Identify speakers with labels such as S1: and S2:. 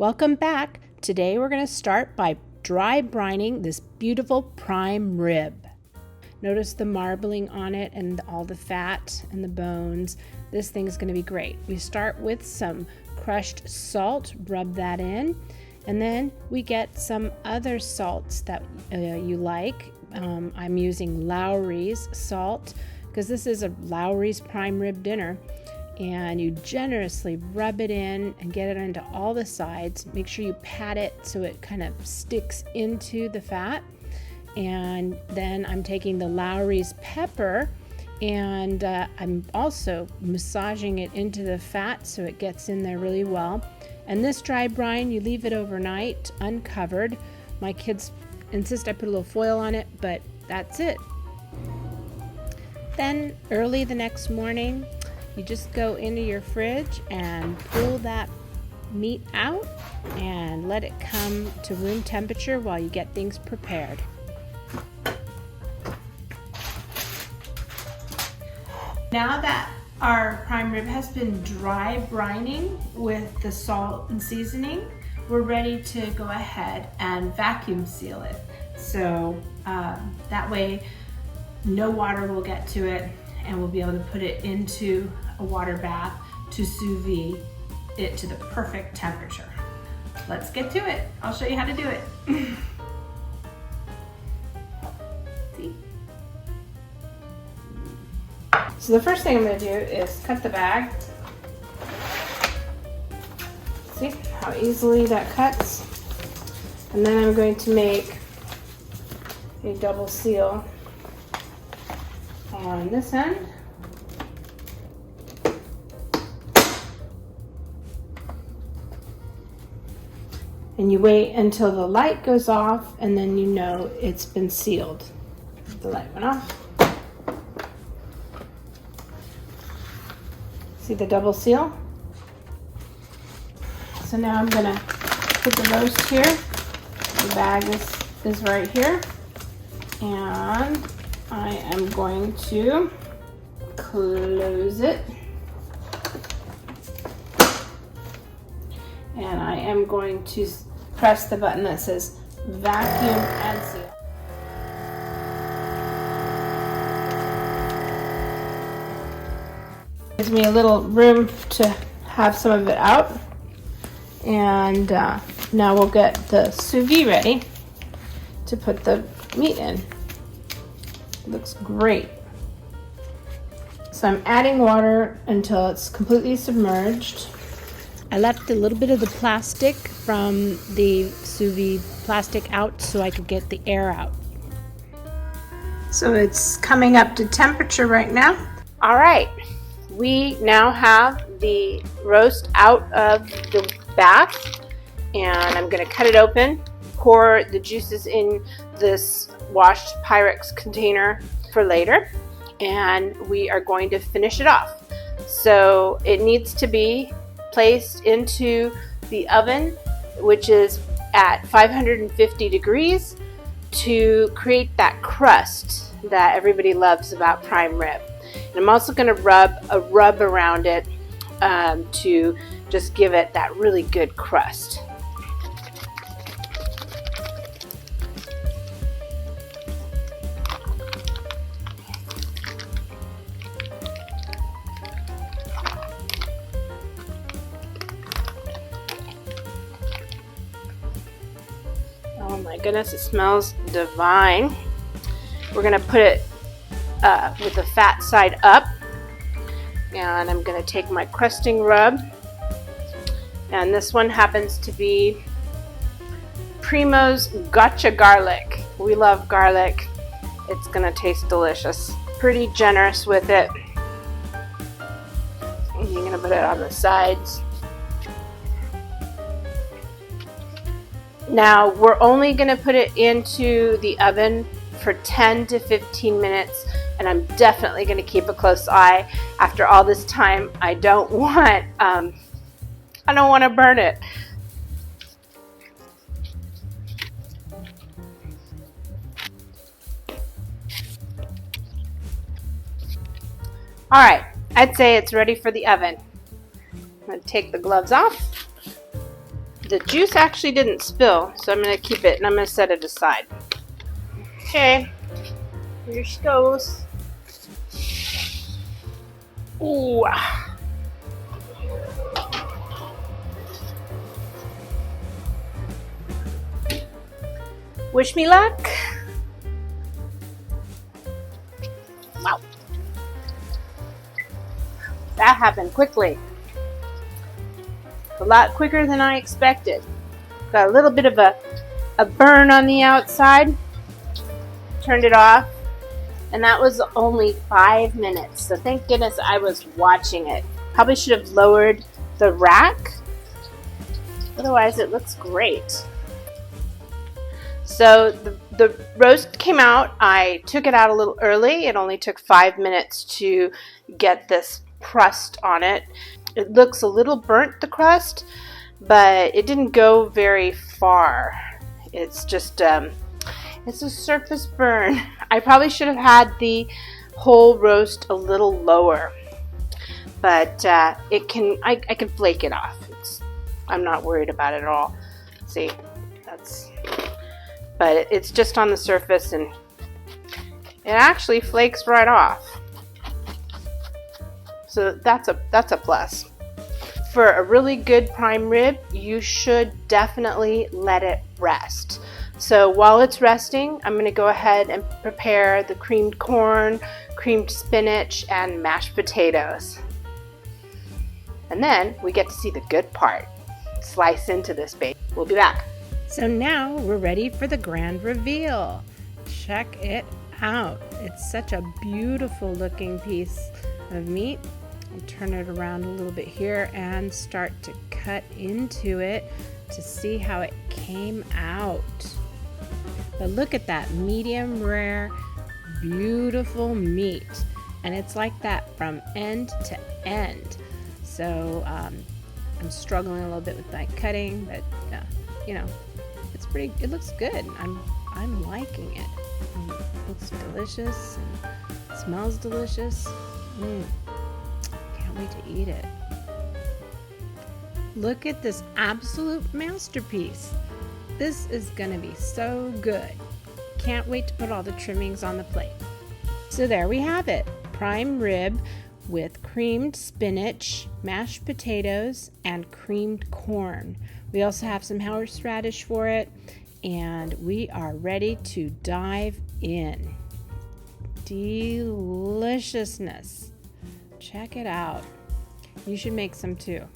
S1: Welcome back. Today we're going to start by dry brining this beautiful prime rib. Notice the marbling on it and all the fat and the bones. This thing is going to be great. We start with some crushed salt, rub that in, and then we get some other salts that you like. I'm using Lowry's salt because this is a Lowry's prime rib dinner. And you generously rub it in and get it into all the sides. Make sure you pat it so it kind of sticks into the fat. And then I'm taking the Lowry's pepper and I'm also massaging it into the fat so it gets in there really well. And this dry brine, you leave it overnight uncovered. My kids insist I put a little foil on it, but that's it. Then early the next morning, you just go into your fridge and pull that meat out and let it come to room temperature while you get things prepared. Now that our prime rib has been dry brining with the salt and seasoning, we're ready to go ahead and vacuum seal it. So that way no water will get to it, and we'll be able to put it into a water bath to sous vide it to the perfect temperature. Let's get to it. I'll show you how to do it. See? So the first thing I'm going to do is cut the bag. See how easily that cuts? And then I'm going to make a double seal on this end. And you wait until the light goes off, and then you know it's been sealed. The light went off. See the double seal? So now I'm gonna put the roast here. The bag is right here. And I am going to close it. And I am going to press the button that says vacuum and seal. Gives me a little room to have some of it out. And now we'll get the sous vide ready to put the meat in. It looks great. So I'm adding water until it's completely submerged. I left a little bit of the plastic from the sous vide plastic out so I could get the air out. So it's coming up to temperature right now. All right, we now have the roast out of the bath, and I'm gonna cut it open, pour the juices in this washed Pyrex container for later, and we are going to finish it off. So it needs to be placed into the oven, which is at 550 degrees, to create that crust that everybody loves about prime rib. And I'm also going to rub a rub around it to just give it that really good crust. Oh my goodness, it smells divine. We're gonna put it with the fat side up, and I'm gonna take my crusting rub, and this one happens to be Primo's Gotcha Garlic. We love garlic. It's gonna taste delicious. Pretty generous with it. And you're gonna put it on the sides. Now we're only going to put it into the oven for 10 to 15 minutes, and I'm definitely going to keep a close eye. After all this time, I don't want to burn it. All right, I'd say it's ready for the oven. I'm going to take the gloves off. The juice actually didn't spill, so I'm going to keep it and I'm going to set it aside. Okay, here she goes. Ooh. Wish me luck. Wow. That happened quickly. A lot quicker than I expected. Got a little bit of a burn on the outside. Turned it off. And that was only 5 minutes. So thank goodness I was watching it. Probably should have lowered the rack. Otherwise it looks great. So the roast came out. I took it out a little early. It only took 5 minutes to get this crust on it. It looks a little burnt, the crust, but it didn't go very far. It's just it's a surface burn. I probably should have had the whole roast a little lower, but I can flake it off. I'm not worried about it at all. See, but it's just on the surface and it actually flakes right off. So that's a plus. For a really good prime rib, you should definitely let it rest. So while it's resting, I'm going to go ahead and prepare the creamed corn, creamed spinach, and mashed potatoes. And then we get to see the good part. Slice into this baby. We'll be back.
S2: So now we're ready for the grand reveal. Check it out. It's such a beautiful looking piece of meat. I'll turn it around a little bit here and start to cut into it to see how it came out. But look at that medium rare, beautiful meat. And it's like that from end to end. So I'm struggling a little bit with my cutting, but you know, it looks good. I'm liking it. It looks delicious and smells delicious. Can't wait to eat it. Look at this absolute masterpiece. This is gonna be so good. Can't wait to put all the trimmings on the plate. So there we have it. Prime rib with creamed spinach, mashed potatoes, and creamed corn. We also have some horseradish for it, and we are ready to dive in. Deliciousness. Check it out. You should make some too.